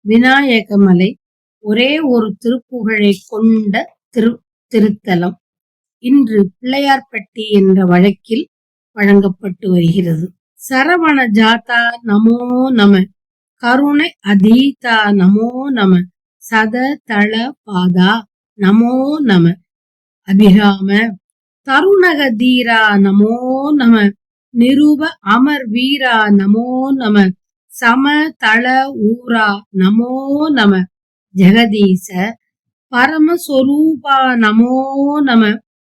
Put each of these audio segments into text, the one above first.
விநாயகமலை ஒரே ஒரு திருப்புகழை கொண்ட திருத்தலம். இன்று பிள்ளையார்பட்டி என்ற வழக்கில் வழங்கப்பட்டு வருகிறது. சரவண ஜாதா நமோ நம, கருணை அதீதா நமோ நம, சத தள பாதா நமோ நம, அபிராம தருணக தீரா நமோ நம, நிருப அமர் வீரா நமோ நம, சம தள ஊரா நமோ நம, ஜெகதீச பரமஸ்வரூபா நமோ நம,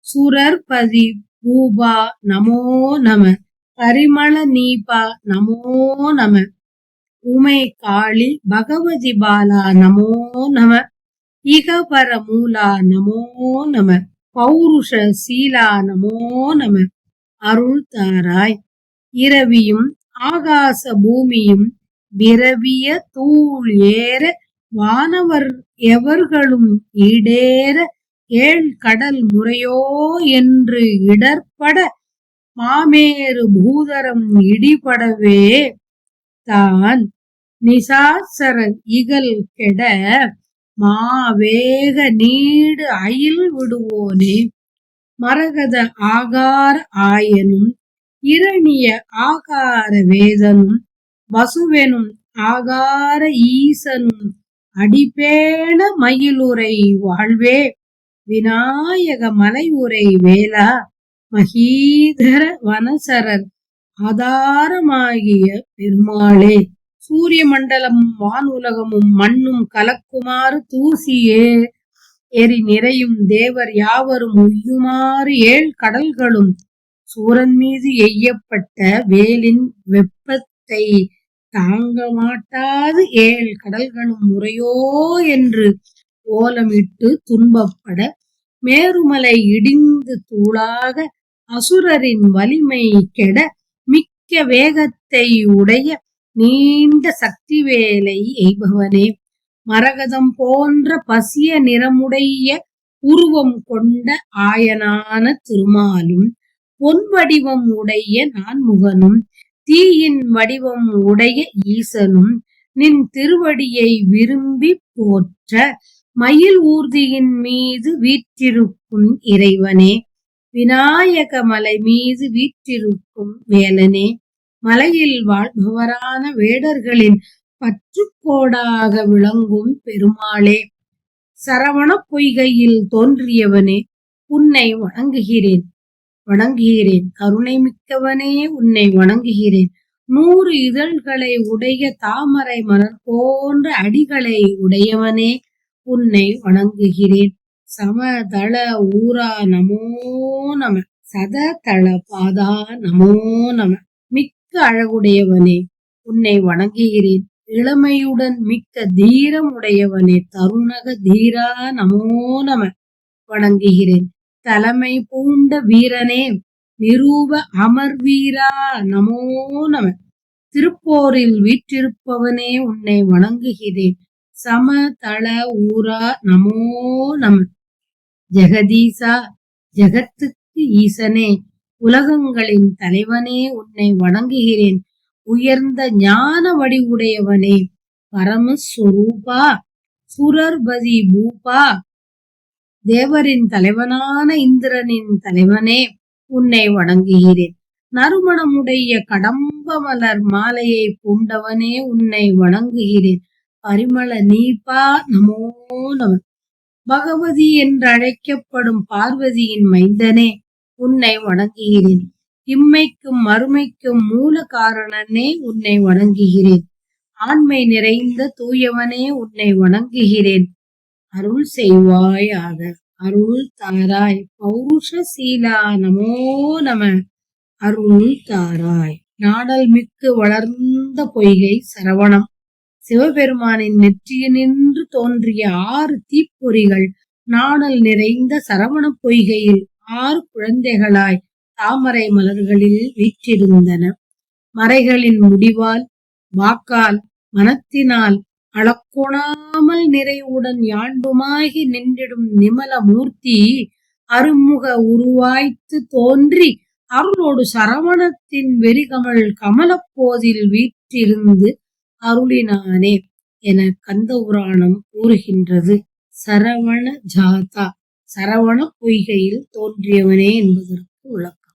சுரர்பதி பூபா நமோ நம, பரிமள நீபா நமோ நம, உமை காளி பகவதி பாலா நமோ நம, இகபர மூலா நமோ நம, பௌருஷ சீலா நமோ நம, அருள் தாராய். இரவியும் ஆகாச பூமியும் விரவிய தூள் ஏற, வானவர் எவர்களும் ஈடேற, ஏழ் கடல் முறையோ என்று இடர்பட, மாமேறு பூதரம் இடிபடவே தான் நிசாசர இகல் கெட, மாவேக நீடு அயில் விடுவோனே, மரகத ஆகார ஆயனும் இரணிய ஆகார வேதனும் வசுவெனும் ஆகார ஈசனும் அடிபேண மயிலுரை வாழ்வே, விநாயக மலையுரை வேளா, மகீதர வனசரர் ஆதாரமாகிய பெருமாளே. சூரிய மண்டலமும் வானுலகமும் மண்ணும் கலக்குமாறு தூசி எரி நிறையும் தேவர் யாவரும் உய்யுமாறு ஏழ் கடல்களும் சூரன் மீது எய்யப்பட்ட வேலின் வெப்பத்தை தாங்க மாட்டாது ஏழ் கடல்களும் முறையோ என்று ஓலமிட்டு துன்பப்பட, மேருமலை இடிந்து தூளாக அசுரரின் வலிமை கெட, மிக்க வேகத்தை உடைய நீண்ட சக்தி வேலை எய்பவனே, மரகதம் போன்ற பசிய நிறமுடைய உருவம் கொண்ட ஆயனான திருமாலும், பொன் வடிவம் உடைய நான்முகனும், தீயின் வடிவம் உடைய ஈசனும், நின் திருவடியை விரும்பி போற்ற மயில் ஊர்தியின் மீது வீற்றிருக்கும் இறைவனே, விநாயக மலை மீது வீற்றிருக்கும் வேலனே, மலையில் வாழ்பவரான வேடர்களின் பற்றுக்கோடாக விளங்கும் பெருமாளே, சரவண பொய்கையில் தோன்றியவனே, உன்னை வணங்குகிறேன் வணங்குகிறேன். கருணை மிக்கவனே, உன்னை வணங்குகிறேன். 100 இதழ்களை உடைய தாமரை மலர் போன்ற அடிகளை உடையவனே, உன்னை வணங்குகிறேன். சமதள ஊரா நமோ நம, சத தள பாதா நமோ நம, மிக்க அழகுடையவனே, உன்னை வணங்குகிறேன். இளமையுடன் மிக்க தீரம் உடையவனே, தருணக தீரா நமோ நம, வணங்குகிறேன். தலைமை பூண்ட வீரனே, நிரூப அமர் வீரா நமோ நம, திருப்போரில் வீற்றிருப்பவனே, உன்னை வணங்குகிறேன். சம தள ஊரா நமோ நம, ஜெகதீசா ஜெகத்துக்கு ஈசனே, உலகங்களின் தலைவனே, உன்னை வணங்குகிறேன். உயர்ந்த ஞான வடிவுடையவனே, பரமஸ்வரூபா, சுரர்பதி பூபா, தேவரின் தலைவனான இந்திரனின் தலைவனே, உன்னை வணங்குகிறேன். நறுமணமுடைய கடம்ப மலர் மாலையை பூண்டவனே, உன்னை வணங்குகிறேன். பரிமள நீபா நமோ நம, பகவதி என்று அழைக்கப்படும் பார்வதியின் மைந்தனே, உன்னை வணங்குகிறேன். இம்மைக்கும் மறுமைக்கும் மூல காரணனே, உன்னை வணங்குகிறேன். ஆண்மை நிறைந்த தூயவனே, உன்னை வணங்குகிறேன். அருள் செய்வாயாக, அருள் தாராய். பௌருஷ சீலா நமோ நம, அருள் தாராய். நாடல் மிக்கு வளர்ந்த பொய்கை சரவணம். சிவபெருமானின் நெற்றியினின்று தோன்றிய 6 தீப்பொறிகள் நாணல் நிறைந்த சரவண பொய்கையில் 6 குழந்தைகளாய் தாமரை மலர்களில் வீற்றிருந்தன. மறைகளின் முடிவால், வாக்கால், மனத்தினால் அளக்கொணாமல் நிறைவுடன் யாண்டுமாகி நின்றிடும் நிமல மூர்த்தி அருமுக உருவாய்த்து தோன்றி அருளோடு சரவணத்தின் வெறிகமழ் கமலப்போதில் வீற்றிருந்து அருளினானே. என கந்த புராணம் கூறுகின்றது. சரவண ஜாதா, சரவண பொய்கையில் தோன்றியவனே என்பதற்கு விளக்கம்.